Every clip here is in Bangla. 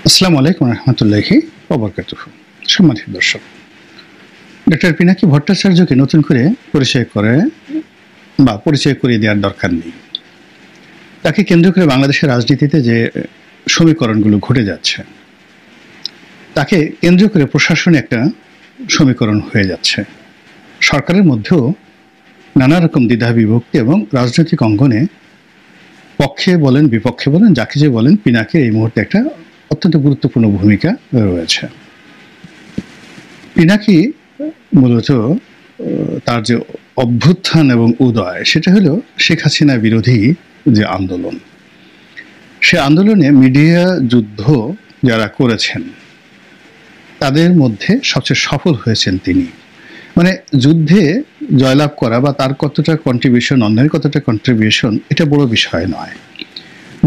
আসসালামু আলাইকুম রহমতুল্লাহি ওয়াবারাকাতুহু। সম্মানিত দর্শক, ডক্টর পিনাকি ভট্টাচার্যকে নতুন করে পরিচয় করিয়ে দেওয়ার দরকার নেই। তাকে কেন্দ্র করে বাংলাদেশের রাজনীতিতে যে সমীকরণগুলো ঘটে যাচ্ছে, তাকে কেন্দ্র করে প্রশাসনে একটা সমীকরণ হয়ে যাচ্ছে। সরকারের মধ্যেও নানা রকম দ্বিধা বিভক্তি এবং রাজনৈতিক অঙ্গনে পক্ষে বলেন বিপক্ষে বলেন যাকে যে বলেন, পিনাকির এই মুহূর্তে একটা অত্যন্ত গুরুত্বপূর্ণ ভূমিকা রয়েছে। পিনাকি মূলত তার যে অভ্যুত্থান এবং উদয়, সেটা হলো শেখ হাসিনা বিরোধী যে আন্দোলন। সে আন্দোলনে মিডিয়া যুদ্ধ যারা করেছেন তাদের মধ্যে সবচেয়ে সফল হয়েছেন তিনি। মানে যুদ্ধে জয়লাভ করা বা তার কতটা কন্ট্রিবিউশন, অন্যের কতটা কন্ট্রিবিউশন, এটা বড় বিষয় নয়।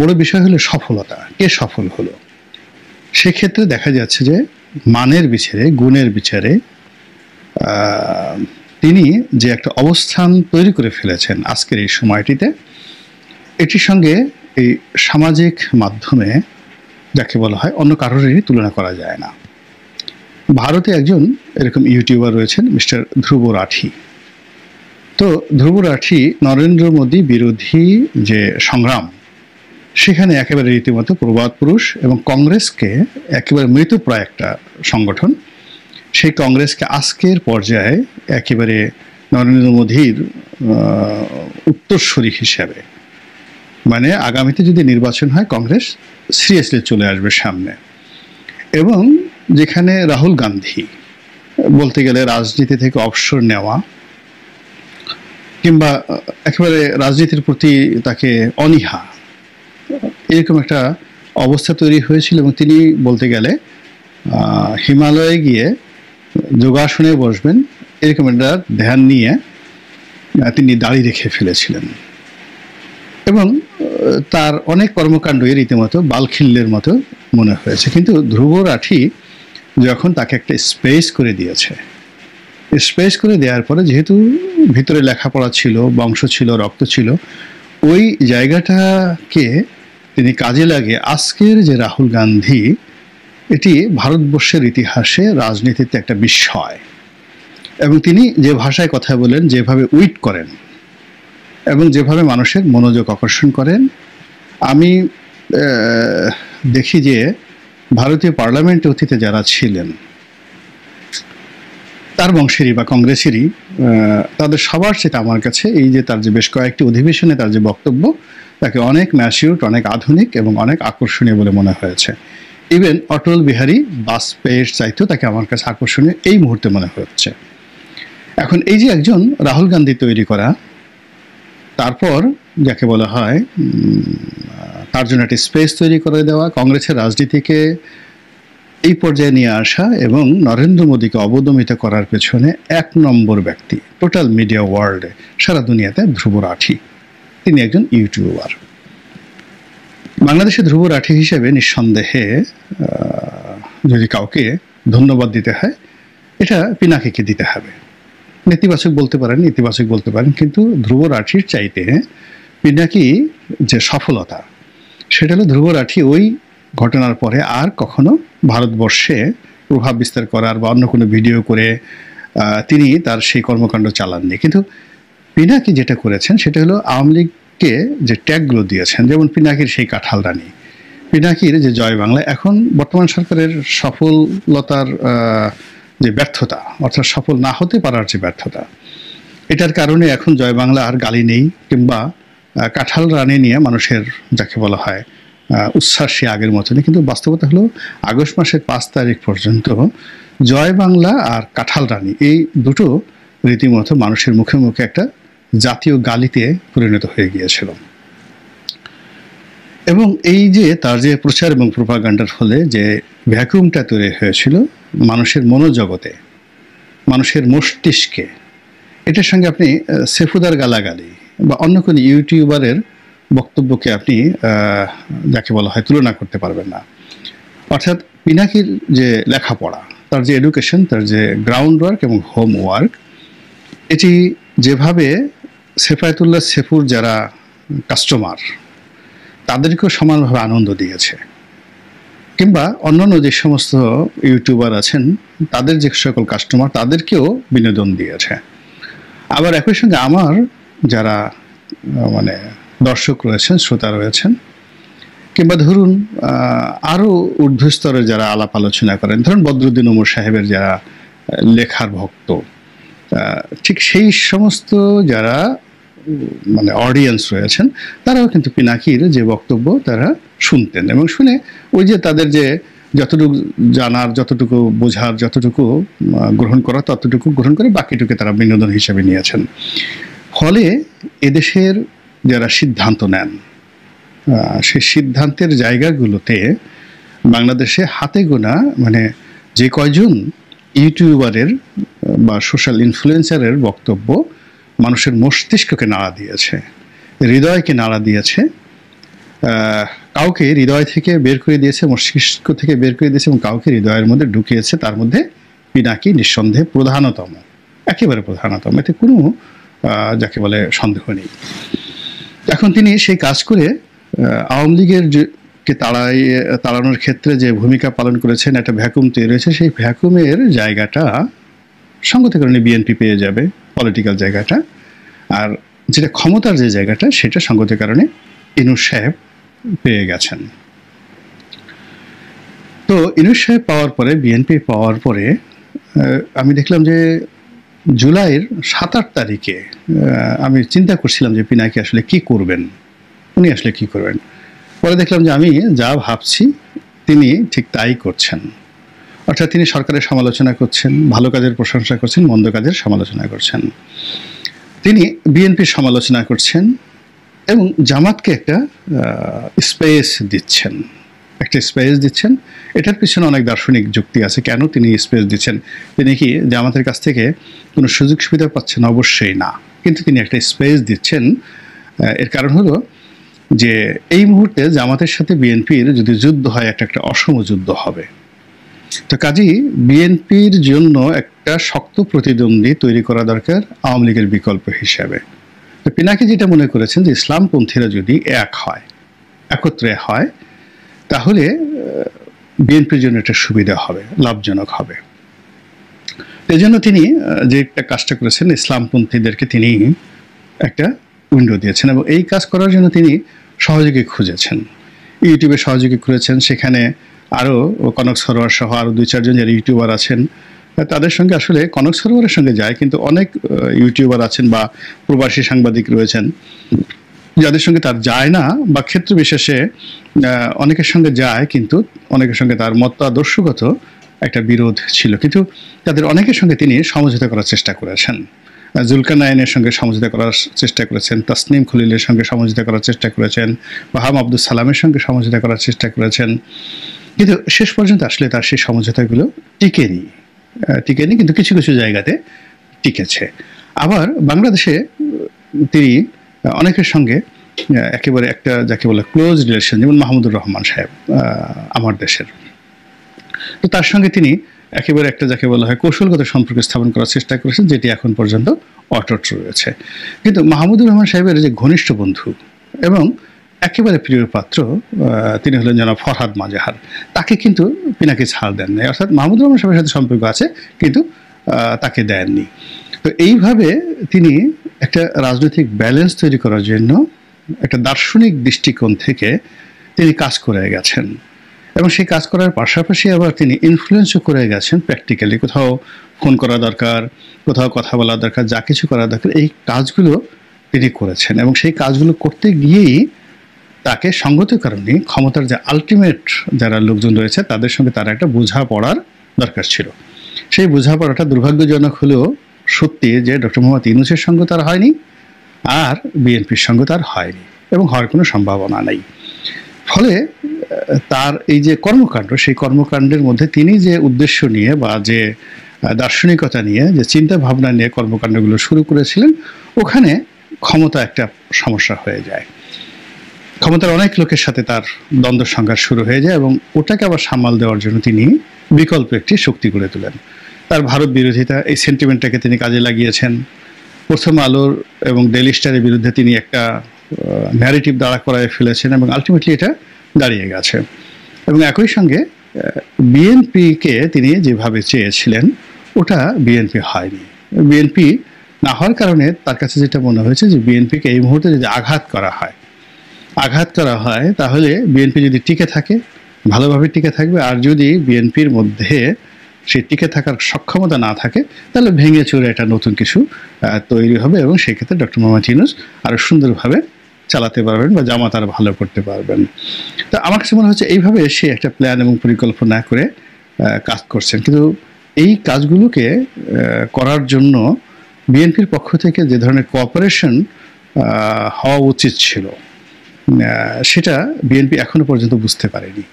বড় বিষয় হলো সফলতা, কে সফল হলো। সেক্ষেত্রে দেখা যাচ্ছে যে মানের বিচারে, গুণের বিচারে তিনি যে একটা অবস্থান তৈরি করে ফেলেছেন আজকের এই সময়টিতে, এটির সঙ্গে এই সামাজিক মাধ্যমে যাকে বলা হয় অন্য কারোরই তুলনা করা যায় না। ভারতে একজন এরকম ইউটিউবার রয়েছেন, মিস্টার ধ্রুব রাঠি। তো ধ্রুব রাঠি নরেন্দ্র মোদী বিরোধী যে সংগ্রাম, সেখানে একেবারে রীতিমতো প্রবাদ পুরুষ, এবং কংগ্রেসকে একেবারে মৃতপ্রায় একটা সংগঠন, সেই কংগ্রেসকে আজকের পর্যায়ে একেবারে নরেন্দ্র মোদীর উত্তরসূরি হিসাবে, মানে আগামীতে যদি নির্বাচন হয় কংগ্রেস সিরিয়াসলি চলে আসবে সামনে। এবং যেখানে রাহুল গান্ধী বলতে গেলে রাজনীতি থেকে অবসর নেওয়া কিংবা একেবারে রাজনীতির প্রতি তাকে অনীহা, এরকম একটা অবস্থা তৈরি হয়েছিল, এবং তিনি বলতে গেলে হিমালয়ে গিয়ে যোগাসনে বসবেন এরকম একটা ধ্যান নিয়ে তিনি দাড়ি রেখে ফেলেছিলেন। এবং তার অনেক কর্মকাণ্ডই রীতিমতো বালখিল্যের মতো মনে হয়েছে। কিন্তু ধ্রুব রাঠি যখন তাকে একটা স্পেস করে দিয়েছে, স্পেস করে দেওয়ার পরে যেহেতু ভিতরে লেখাপড়া ছিল, বংশ ছিল, রক্ত ছিল, ওই জায়গাটাকে তিনি কাজে লাগিয়ে আজকের যে রাহুল গান্ধী, এটি ভারতবর্ষের ইতিহাসে রাজনীতিতে একটা বিস্ময়। এবং তিনি যে ভাষায় কথা বলেন, যেভাবে উইট করেন এবং যেভাবে মানুষের মনোযোগ আকর্ষণ করেন, আমি দেখি যে ভারতীয় পার্লামেন্টে অতীতে যারা ছিলেন তার বংশেরই বা কংগ্রেসেরই, তাদের সবার সেটা আমার কাছে এই যে তার যে বেশ কয়েকটি অধিবেশনে তার যে বক্তব্য, তাকে অনেক ম্যাচিউরড, অনেক আধুনিক এবং অনেক আকর্ষণীয় বলে মনে হয়েছে। ইভেন অটল বিহারী বাজপেয়ীর চাইতেও তাকে আমার কাছে আকর্ষণীয় এই মুহূর্তে মনে হচ্ছে। এখন এই যে একজন রাহুল গান্ধী তৈরি করা, তারপর যাকে বলা হয় তার জন্য একটা স্পেস তৈরি করে দেওয়া, কংগ্রেসের রাজনীতিকে এই পর্যায়ে নিয়ে আসা এবং নরেন্দ্র মোদীকে অবদমিত করার পেছনে এক নম্বর ব্যক্তি টোটাল মিডিয়া ওয়ার্ল্ডে, সারা দুনিয়াতে ধ্রুব রাঠি। তিনি একজন ইউটিউবার। বাংলাদেশে ধ্রুব রাঠি হিসেবে নিঃসন্দেহে যদি কাউকে ধন্যবাদ দিতে হয়, এটা পিনাকিকে দিতে হবে। নেতিবাচক বলতে পারেন, ইতিবাচক বলতে পারেন, কিন্তু ধ্রুব রাঠির চাইতে পিনাকি যে সফলতা, সেটা হলো ধ্রুব রাঠি ওই ঘটনার পরে আর কখনো ভারতবর্ষে প্রভাব বিস্তার করার বা অন্য কোনো ভিডিও করে তিনি তার সেই কর্মকাণ্ড চালাননি। কিন্তু পিনাকি যেটা করেছেন সেটা হলো আওয়ামী লীগকে যে ট্যাগগুলো দিয়েছেন, যেমন পিনাকির সেই কাঁঠাল রানী, পিনাকির যে জয় বাংলা, এখন বর্তমান সরকারের সফলতার যে ব্যর্থতা, অর্থাৎ সফল না হতে পারার যে ব্যর্থতা, এটার কারণে এখন জয় বাংলা আর গালি নেই, কিংবা কাঁঠাল রানী নিয়ে মানুষের যাকে বলা হয় উচ্ছ্বাস সে আগের মতনই। কিন্তু বাস্তবতা হলো আগস্ট মাসের 5 তারিখ পর্যন্ত জয় বাংলা আর কাঁঠাল রানী এই দুটো রীতিমতো মানুষের মুখে মুখে একটা জাতীয় গালিতে পরিণত হয়ে গিয়েছিল। এবং এই যে তার যে প্রচার এবং প্রোপাগান্ডার ফলে যে ভ্যাকুমটা তৈরি হয়েছিল মানুষের মনোজগতে, মানুষের মস্তিষ্কে, এটার সঙ্গে আপনি সেফুদার গালাগালি বা অন্য কোনো ইউটিউবারের বক্তব্যকে আপনি যাকে বলা হয় তুলনা করতে পারবেন না। অর্থাৎ পিনাকির যে লেখাপড়া, তার যে এডুকেশন, তার যে গ্রাউন্ড ওয়ার্ক এবং হোম ওয়ার্ক, এটি যেভাবে সেফায়েতুল্লাহ সেফুর যারা কাস্টমার তাদেরকেও সমানভাবে আনন্দ দিয়েছে। কিংবা অন্যান্য যে সমস্ত ইউটিউবার আছেন তাদের যে সকল কাস্টমার তাদেরকেও বিনোদন দিয়েছে। আবার একই সঙ্গে আমার যারা মানে দর্শক রয়েছেন, শ্রোতা রয়েছেন, কিংবা ধরুন আরও ঊর্ধ্বস্তরে যারা আলাপ আলোচনা করেন, ধরুন বদরুদ্দিন ওমর সাহেবের যারা লেখার ভক্ত, ঠিক সেই সমস্ত যারা মানে অডিয়েন্স রয়েছেন তারাও কিন্তু পিনাকির যে বক্তব্য তারা শুনতেন এবং শুনে ওই যে তাদের যে যতটুকু জানার, যতটুকু বোঝার, যতটুকু গ্রহণ করা ততটুকু গ্রহণ করে বাকিটুকু তারা বিনোদন হিসেবে নিয়েছেন। ফলে এদেশের যারা সিদ্ধান্ত নেন সেই সিদ্ধান্তের জায়গাগুলোতে বাংলাদেশে হাতে গোনা মানে যে কয়জন ইউটিউবারের বা সোশ্যাল ইনফ্লুয়েন্সারের বক্তব্য মানুষের মস্তিষ্ককে নাড়া দিয়েছে, হৃদয়কে নাড়া দিয়েছে, কাউকে হৃদয় থেকে বের করে দিয়েছে, মস্তিষ্ক থেকে বের করে দিয়েছে এবং কাউকে হৃদয়ের মধ্যে ঢুকিয়েছে, তার মধ্যে পিনাকি নিঃসন্দেহে প্রধানতম, একেবারে প্রধানতম, এতে কোনো যাকে বলে সন্দেহ নেই। এখন তিনি সেই কাজ করে আওয়ামী লীগের কে তাড়ানোর ক্ষেত্রে যে ভূমিকা পালন করেছেন, একটা ভ্যাকুম তৈরি হয়েছে, সেই ভ্যাকুমের জায়গাটা সঙ্গত কারণে বিএনপি পেয়ে যাবে পলিটিক্যাল জায়গাটা, আর যেটা ক্ষমতার যে জায়গাটা সেটা সঙ্গত কারণে ইনুস সাহেব পেয়ে গেছেন। তো ইনুস সাহেব পাওয়ার পরে, বিএনপি পাওয়ার পরে আমি দেখলাম যে জুলাইয়ের 7-8 তারিখে আমি চিন্তা করছিলাম যে পিনাকি আসলে কি করবেন, উনি আসলে কি করবেন। পরে দেখলাম যে আমি যা ভাবছি তিনি ঠিক তাই করছেন, অর্থাৎ তিনি সরকারের সমালোচনা করছেন, ভালো কাজের প্রশংসা করছেন, মন্দ কাজের সমালোচনা করছেন, তিনি বিএনপির সমালোচনা করছেন এবং জামাতকে একটা স্পেস দিচ্ছেন, এটার পিছনে অনেক দার্শনিক যুক্তি আছে কেন তিনি স্পেস দিচ্ছেন। তিনি কি জামাতের কাছ থেকে কোনো সুযোগ সুবিধা পাচ্ছেন? অবশ্যই না, কিন্তু তিনি একটা স্পেস দিচ্ছেন। এর কারণ হলো যে এই মুহূর্তে জামাতের সাথে বিএনপির যদি যুদ্ধ হয়, একটা অসম যুদ্ধ হবে। তো কাজেই বিএনপির জন্য একটা শক্ত প্রতিদ্বন্দ্বী তৈরি করা দরকার আওয়ামী লীগের বিকল্প হিসাবে। তো পিনাকি যেটা মনে করেছেন যে ইসলামপন্থীরা যদি একত্রে হয় তাহলে বিএনপির জন্য একটা সুবিধা হবে, লাভজনক হবে। এই জন্য তিনি যে একটা কাজটা করেছেন, ইসলামপন্থীদেরকে তিনি একটা উইন্ডো দিয়েছেন এবং এই কাজ করার জন্য তিনি সহযোগী খুঁজেছেন, ইউটিউবে সহযোগী করেছেন। সেখানে আরও কনক সরোয়ার সহ আরও 2-4 জন যারা ইউটিউবার আছেন তাদের সঙ্গে আসলে কনক সরোয়ারের সঙ্গে যায়, কিন্তু অনেক ইউটিউবার আছেন বা প্রবাসী সাংবাদিক রয়েছেন যাদের সঙ্গে তার যায় না, বা ক্ষেত্র বিশেষে অনেকের সঙ্গে যায় কিন্তু অনেকের সঙ্গে তার মতাদর্শগত একটা বিরোধ ছিল, কিন্তু তাদের অনেকের সঙ্গে তিনি সমঝোতা করার চেষ্টা করেছেন। জুলকারনাইনের সঙ্গে সমঝোতা করার চেষ্টা করেছেন, তাসনিম খলিলের সঙ্গে সমঝোতা করার চেষ্টা করেছেন, বাহাম আব্দুল সালামের সঙ্গে সমঝোতা করার চেষ্টা করেছেন, কিন্তু শেষ পর্যন্ত আসলে তার সেই সমঝোতাগুলো টিকেনি, কিন্তু কিছু কিছু জায়গাতে টিকেছে। আবার বাংলাদেশে তিনি অনেকের সঙ্গে একেবারে একটা যাকে বলে ক্লোজ রিলেশন, যেমন মাহমুদুর রহমান সাহেব আমার দেশের, তো তার সঙ্গে তিনি একেবারে একটা যাকে বলা হয় কৌশলগত সম্পর্ক স্থাপন করার চেষ্টা করেছেন, যেটি এখন পর্যন্ত অটুট রয়েছে। কিন্তু মাহমুদুর রহমান সাহেবের যে ঘনিষ্ঠ বন্ধু এবং একেবারে প্রিয় পাত্র তিনি হলেন জনাব ফরহাদ মাজাহার, তাকে কিন্তু পিনাকি ছাড় দেন নাই, অর্থাৎ মাহমুদুর রহমান সাহেবের সাথে সম্পর্ক আছে কিন্তু তাকে দেননি। তো এইভাবে তিনি একটা রাজনৈতিক ব্যালেন্স তৈরি করার জন্য একটা দার্শনিক দৃষ্টিকোণ থেকে তিনি কাজ করে গেছেন এবং সেই কাজ করার পাশাপাশি আবার তিনি ইনফ্লুয়েন্সও করে গেছেন প্র্যাকটিক্যালি। কোথাও ফোন করা দরকার, কোথাও কথা বলা দরকার, যা কিছু করা দরকার এই কাজগুলো তিনি করেছেন এবং সেই কাজগুলো করতে গিয়েই তাকে সঙ্গত কারণে ক্ষমতার যে আলটিমেট যারা লোকজন রয়েছে তাদের সঙ্গে তার একটা বোঝাপড়ার দরকার ছিল। সেই বোঝাপড়াটা দুর্ভাগ্যজনক হলেও সত্যি যে ডক্টর মোহাম্মদ ইউনূসের সঙ্গে তার হয়নি, আর বিএনপির সঙ্গে তার হয়নি এবং হওয়ার কোনো সম্ভাবনা নেই। ফলে তার এই যে কর্মকাণ্ড, সেই কর্মকাণ্ডের মধ্যে তিনি যে উদ্দেশ্য নিয়ে বা যে দার্শনিকতা নিয়ে যে চিন্তা ভাবনা নিয়ে কর্মকাণ্ডগুলো শুরু করেছিলেন, ওখানে ক্ষমতা একটা সমস্যা হয়ে যায়। ক্ষমতার অনেক লোকের সাথে তার দ্বন্দ্ব সংঘাত শুরু হয়ে যায় এবং ওটাকে আবার সামাল দেওয়ার জন্য তিনি বিকল্প একটি শক্তি গড়ে তোলেন। তার ভারত বিরোধিতা, এই সেন্টিমেন্টটাকে তিনি কাজে লাগিয়েছেন। প্রথম আলোর এবং ডেইলি স্টারের বিরুদ্ধে তিনি একটা ন্যারেটিভ দাঁড়া করায় ফেলেছেন এবং আলটিমেটলি এটা দাঁড়িয়ে গেছে। এবং একই সঙ্গে বিএনপিকে তিনি যেভাবে চেয়েছিলেন ওটা বিএনপি হয়নি। বিএনপি না হওয়ার কারণে তার কাছে যেটা মনে হয়েছে যে বিএনপিকে এই মুহূর্তে যদি আঘাত করা হয় তাহলে বিএনপি যদি টিকে থাকে ভালোভাবে টিকে থাকবে, আর যদি বিএনপির মধ্যে সে টিকে থাকার সক্ষমতা না থাকে তাহলে ভেঙে চুরে একটা নতুন কিছু তৈরি হবে এবং সেক্ষেত্রে ডক্টর মোহাম্মদ ইউনূস আরো সুন্দরভাবে চালাতে পারবেন বা জামাত আরো ভালো করতে পারবেন। তো আমার কাছে মনে হচ্ছে এইভাবে সে একটা প্ল্যান এবং পরিকল্পনা করে কাজ করছেন। কিন্তু এই কাজগুলোকে করার জন্য বিএনপির পক্ষ থেকে যে ধরনের কোঅপারেশন হওয়া উচিত ছিল সেটা বিএনপি এখনো পর্যন্ত বুঝতে পারেনি।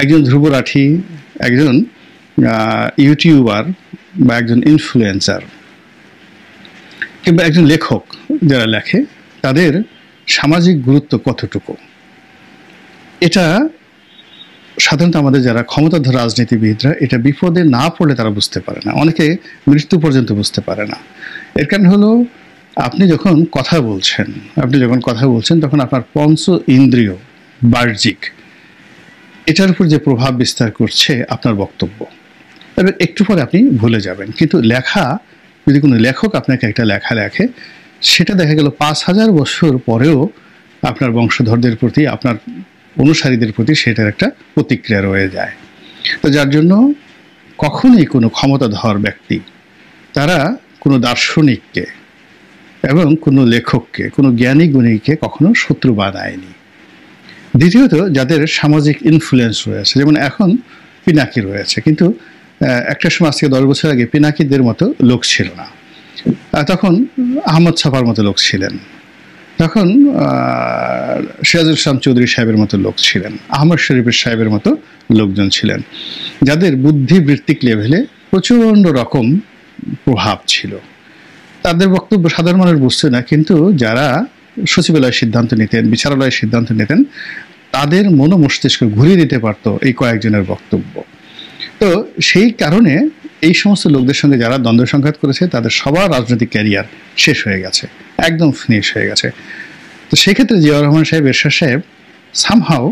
একজন ধ্রুব রাঠি, একজন ইউটিউবার বা একজন ইনফ্লুয়েন্সার কিংবা একজন লেখক যারা লেখে তাদের সামাজিক গুরুত্ব কতটুকু, এটা সাধারণত আমাদের যারা ক্ষমতাধর রাজনীতিবিদরা এটা বিপদে না পড়লে তারা বুঝতে পারে না, অনেকে মৃত্যু পর্যন্ত বুঝতে পারে না। এর কারণ হলো আপনি যখন কথা বলছেন তখন আপনার পঞ্চ ইন্দ্রিয় বাহ্যিক এটার উপর যে প্রভাব বিস্তার করছে আপনার বক্তব্য, এবার একটু পরে আপনি ভুলে যাবেন। কিন্তু লেখা, যদি কোনো লেখক আপনাকে একটা লেখা লেখে সেটা দেখা গেল ৫,০০০ বছর পরেও আপনার বংশধরদের প্রতি, আপনার অনুসারীদের প্রতি সেটার একটা প্রতিক্রিয়া রয়ে যায়। তো যার জন্য কখনোই কোনো ক্ষমতাধর ব্যক্তি তারা কোনো দার্শনিককে এবং কোনো লেখককে, কোনো জ্ঞানী গুণীকে কখনো শত্রু বানায়নি। দ্বিতীয়ত যাদের সামাজিক ইনফ্লুয়েন্স রয়েছে, যেমন এখন পিনাকি রয়েছে, কিন্তু একটা সময় আজকে 10 বছর আগে পিনাকিদের মতো লোক ছিল না। তখন আহমদ ছাফার মতো লোক ছিলেন, তখন সিরাজুল ইসলাম চৌধুরী সাহেবের মতো লোক ছিলেন, আহমদ শরীফের সাহেবের মতো লোকজন ছিলেন, যাদের বুদ্ধিবৃত্তিক লেভেলে প্রচণ্ড রকম প্রভাব ছিল। তাদের বক্তব্য সাধারণ মানুষ বুঝছে না, কিন্তু যারা সচিবালয়ের সিদ্ধান্ত নিতেন, বিচারালয়ের সিদ্ধান্ত নিতেন, তাদের মস্তিষ্ক ঘুরিয়ে দিতে পারত এই কয়েকজনের বক্তব্য। তো সেই কারণে এই সমস্ত লোকদের সঙ্গে যারা দ্বন্দ্ব সংঘাত করেছে তাদের সবার রাজনৈতিক ক্যারিয়ার শেষ হয়ে গেছে, একদম ফিনিশ হয়ে গেছে। তো সেক্ষেত্রে জিয়াউর রহমান সাহেব, এরশাদ সাহেব সামহাও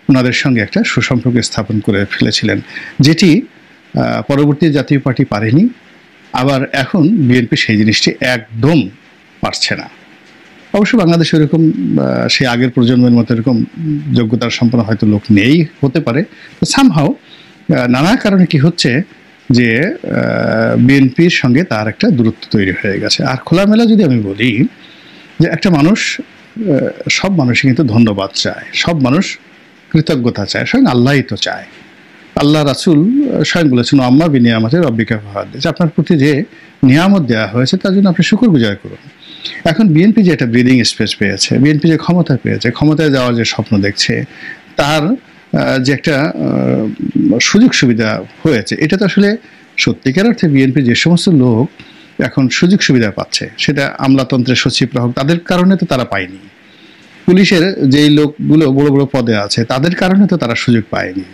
ওনাদের সঙ্গে একটা সুসম্পর্ক স্থাপন করে ফেলেছিলেন, যেটি পরবর্তী জাতীয় পার্টি পারেনি। আবার এখন বিএনপি সেই জিনিসটি একদম পারছে না। অবশ্য বাংলাদেশে এরকম সেই আগের প্রজন্মের মতো এরকম যোগ্যতার সম্পন্ন হয়তো লোক নেই, হতে পারে। তো সামহাও নানা কারণে কি হচ্ছে যে বিএনপির সঙ্গে তার একটা দূরত্ব তৈরি হয়ে গেছে। আর খোলামেলা যদি আমি বলি যে একটা মানুষ, সব মানুষই কিন্তু ধন্যবাদ চায়, সব মানুষ কৃতজ্ঞতা চায়, স্বয়ং আল্লাহই তো চায়। আল্লাহ রাসূল স্বয়ং বলেছেন আম্মা বিনিয়ামতে রব্বিকা ফাহাদ্দিস, আপনার প্রতি যে নিয়ামত দেওয়া হয়েছে তার জন্য আপনি শুকরগুজার করুন। এখন বিএনপি যে একটা ব্রিদিং স্পেস পেয়েছে, বিএনপি যে ক্ষমতা পেয়েছে, ক্ষমতায় যাওয়ার যে স্বপ্ন দেখছে, তার যে একটা সুযোগ সুবিধা হয়েছে, এটা তো আসলে সত্যিকার অর্থে বিএনপি যে সমস্ত লোক এখন সুযোগ সুবিধা পাচ্ছে, সেটা আমলাতন্ত্রের সচিবরা হোক, তাদের কারণে তো তারা পায়নি। পুলিশের যেই লোকগুলো বড় বড় পদে আছে তাদের কারণে তো তারা সুযোগ পায়নি।